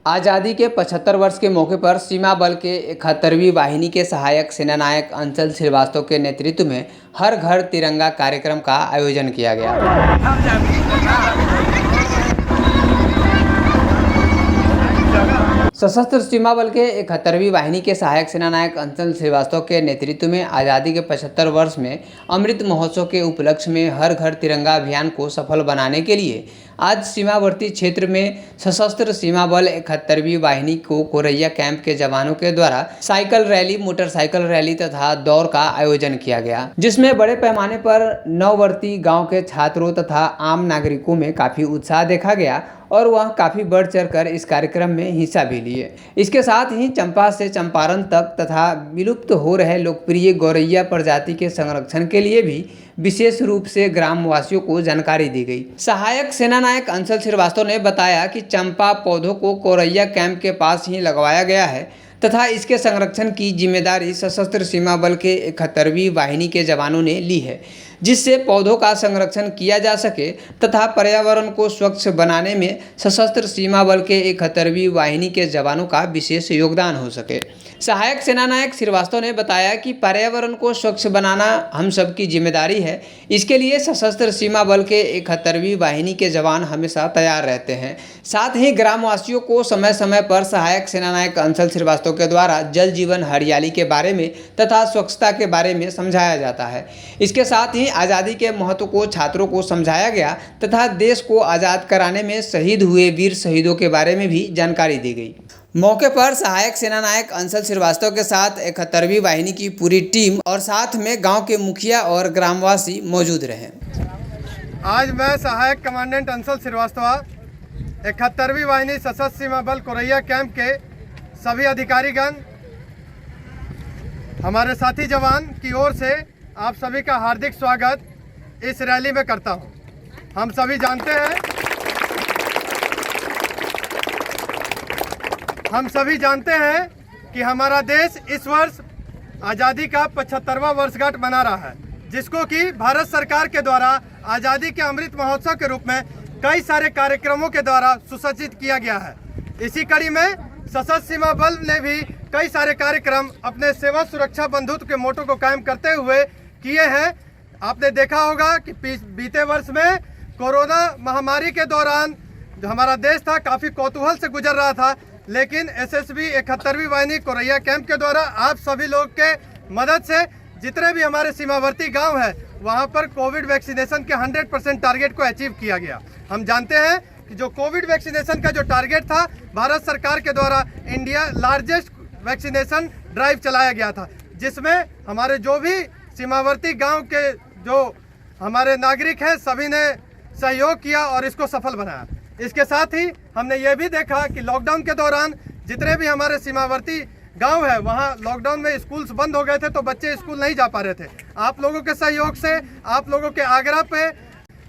आज़ादी के 75 वर्ष के मौके पर सीमा बल के 71वीं वाहिनी के सहायक सेनानायक अंचल श्रीवास्तव के नेतृत्व में हर घर तिरंगा कार्यक्रम का आयोजन किया गया। सशस्त्र सीमा बल के 71वीं वाहिनी के सहायक सेनानायक अंचल श्रीवास्तव के नेतृत्व में आज़ादी के 75 वर्ष में अमृत महोत्सव के उपलक्ष्य में हर घर तिरंगा अभियान को सफल बनाने के लिए आज सीमावर्ती क्षेत्र में सशस्त्र सीमा बल 71वीं वाहिनी को कोरैया कैंप के जवानों के द्वारा साइकिल रैली, मोटरसाइकिल रैली तथा दौड़ का आयोजन किया गया, जिसमें बड़े पैमाने पर नववर्ती गांव के छात्रों तथा आम नागरिकों में काफ़ी उत्साह देखा गया और वह काफ़ी बढ़ चढ़कर इस कार्यक्रम में हिस्सा भी लिए। इसके साथ ही चंपा से चंपारण तक तथा विलुप्त हो रहे लोकप्रिय गौरैया प्रजाति के संरक्षण के लिए भी विशेष रूप से ग्रामवासियों को जानकारी दी गई। सहायक सेनानायक अंचल श्रीवास्तव ने बताया कि चंपा पौधों को कोरैया कैंप के पास ही लगवाया गया है तथा इसके संरक्षण की जिम्मेदारी सशस्त्र सीमा बल के 71वीं वाहिनी के जवानों ने ली है, जिससे पौधों का संरक्षण किया जा सके तथा पर्यावरण को स्वच्छ बनाने में सशस्त्र सीमा बल के 71वीं वाहिनी के जवानों का विशेष योगदान हो सके। सहायक सेनानायक श्रीवास्तव ने बताया कि पर्यावरण को स्वच्छ बनाना हम सबकी जिम्मेदारी है। इसके लिए सशस्त्र सीमा बल के 71वीं वाहिनी के जवान हमेशा तैयार रहते हैं। साथ ही ग्रामवासियों को समय समय पर सहायक सेनानायक अंचल श्रीवास्तव के द्वारा जल जीवन हरियाली के बारे में तथा स्वच्छता के बारे में समझाया जाता है। इसके साथ ही आज़ादी के महत्व को छात्रों को समझाया गया तथा देश को आज़ाद कराने में शहीद हुए वीर शहीदों के बारे में भी जानकारी दी गई। मौके पर सहायक सेनानायक अंचल श्रीवास्तव के साथ 71वीं वाहिनी की पूरी टीम और साथ में गांव के मुखिया और ग्रामवासी मौजूद रहे। आज मैं सहायक कमांडेंट अंचल श्रीवास्तव 71वीं वाहिनी सशस्त्र सीमा बल कोरैया कैंप के सभी अधिकारीगण, हमारे साथी जवान की ओर से आप सभी का हार्दिक स्वागत इस रैली में करता हूं। हम सभी जानते हैं कि हमारा देश इस वर्ष आज़ादी का 75वां वर्षगांठ मना रहा है, जिसको कि भारत सरकार के द्वारा आज़ादी के अमृत महोत्सव के रूप में कई सारे कार्यक्रमों के द्वारा सुसज्जित किया गया है। इसी कड़ी में सशस्त्र सीमा बल ने भी कई सारे कार्यक्रम अपने सेवा सुरक्षा बंधुत्व के मोटो को कायम करते हुए किए हैं। आपने देखा होगा कि बीते वर्ष में कोरोना महामारी के दौरान जो हमारा देश था काफ़ी कौतूहल से गुजर रहा था, लेकिन एसएसबी 71वीं वाहिनी कोरैया कैंप के द्वारा आप सभी लोग के मदद से जितने भी हमारे सीमावर्ती गांव हैं वहां पर कोविड वैक्सीनेशन के 100% टारगेट को अचीव किया गया। हम जानते हैं कि जो कोविड वैक्सीनेशन का जो टारगेट था, भारत सरकार के द्वारा इंडिया लार्जेस्ट वैक्सीनेशन ड्राइव चलाया गया था, जिसमें हमारे जो भी सीमावर्ती गांव के जो हमारे नागरिक हैं सभी ने सहयोग किया और इसको सफल बनाया। इसके साथ ही हमने ये भी देखा कि लॉकडाउन के दौरान जितने भी हमारे सीमावर्ती गांव है वहाँ लॉकडाउन में स्कूल्स बंद हो गए थे, तो बच्चे स्कूल नहीं जा पा रहे थे। आप लोगों के सहयोग से, आप लोगों के आग्रह पे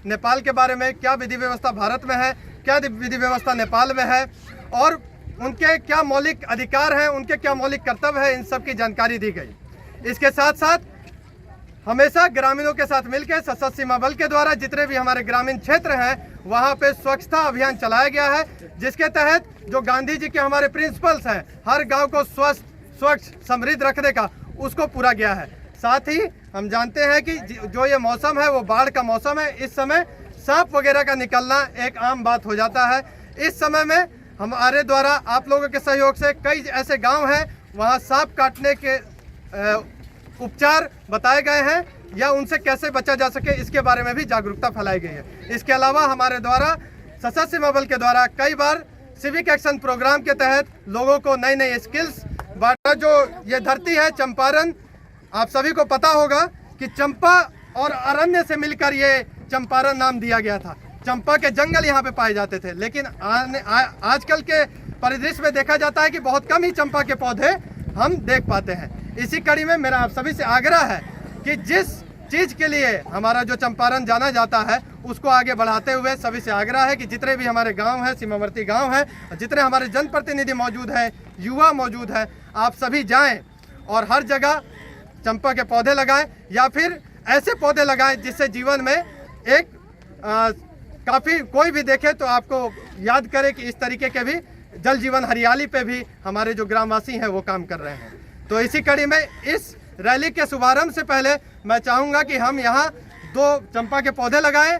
नेपाल के बारे में क्या विधि व्यवस्था भारत में है, क्या विधि व्यवस्था नेपाल में है और उनके क्या मौलिक अधिकार हैं, उनके क्या मौलिक कर्तव्य है, इन सब की जानकारी दी गई। इसके साथ साथ हमेशा ग्रामीणों के साथ मिलकर सशस्त्र सीमा बल के द्वारा जितने भी हमारे ग्रामीण क्षेत्र हैं वहाँ पे स्वच्छता अभियान चलाया गया है, जिसके तहत जो गांधी जी के हमारे प्रिंसिपल्स हैं हर गांव को स्वस्थ, स्वच्छ, समृद्ध रखने का, उसको पूरा गया है। साथ ही हम जानते हैं कि जो ये मौसम है वो बाढ़ का मौसम है। इस समय सांप वगैरह का निकलना एक आम बात हो जाता है। इस समय में हमारे द्वारा आप लोगों के सहयोग से कई ऐसे गाँव हैं वहाँ सांप काटने के उपचार बताए गए हैं या उनसे कैसे बचा जा सके, इसके बारे में भी जागरूकता फैलाई गई है। इसके अलावा हमारे द्वारा सशस्त्र सीमा बल के द्वारा कई बार सिविक एक्शन प्रोग्राम के तहत लोगों को नई नई स्किल्स बांटा। जो ये धरती है चंपारण, आप सभी को पता होगा कि चंपा और अरण्य से मिलकर ये चंपारण नाम दिया गया था। चंपा के जंगल यहाँ पे पाए जाते थे, लेकिन आजकल के परिदृश्य में देखा जाता है कि बहुत कम ही चंपा के पौधे हम देख पाते हैं। इसी कड़ी में मेरा आप सभी से आग्रह है कि जिस चीज़ के लिए हमारा जो चंपारण जाना जाता है उसको आगे बढ़ाते हुए सभी से आग्रह है कि जितने भी हमारे गांव हैं, सीमावर्ती गांव हैं, जितने हमारे जनप्रतिनिधि मौजूद हैं, युवा मौजूद हैं, आप सभी जाएं और हर जगह चंपा के पौधे लगाएं या फिर ऐसे पौधे लगाएं जिससे जीवन में एक काफ़ी कोई भी देखे तो आपको याद करे कि इस तरीके के भी जल जीवन हरियाली पे भी हमारे जो ग्रामवासी हैं वो काम कर रहे हैं। तो इसी कड़ी में इस रैली के शुभारंभ से पहले मैं चाहूँगा कि हम यहाँ 2 चंपा के पौधे लगाएं।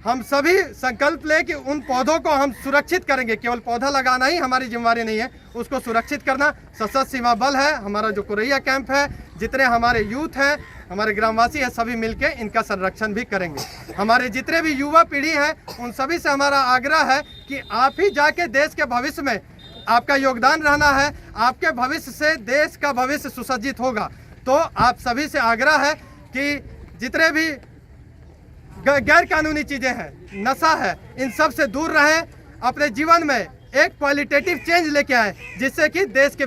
हम सभी संकल्प लें कि उन पौधों को हम सुरक्षित करेंगे। केवल पौधा लगाना ही हमारी जिम्मेवारी नहीं है, उसको सुरक्षित करना सशस्त्र सीमा बल है, हमारा जो कोरैया कैंप है, जितने हमारे यूथ हैं, हमारे ग्रामवासी हैं, सभी मिलके इनका संरक्षण भी करेंगे। हमारे जितने भी युवा पीढ़ी है उन सभी से हमारा आग्रह है कि आप ही जाके देश के भविष्य में आपका योगदान रहना है। आपके भविष्य से देश का भविष्य सुसज्जित होगा। तो आप सभी से आग्रह है कि जितने भी गैर कानूनी चीज़ें हैं, नशा है, इन सब से दूर रहें। अपने जीवन में एक क्वालिटेटिव चेंज लेके आए जिससे कि देश के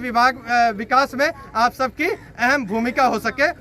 विकास में आप सबकी अहम भूमिका हो सके।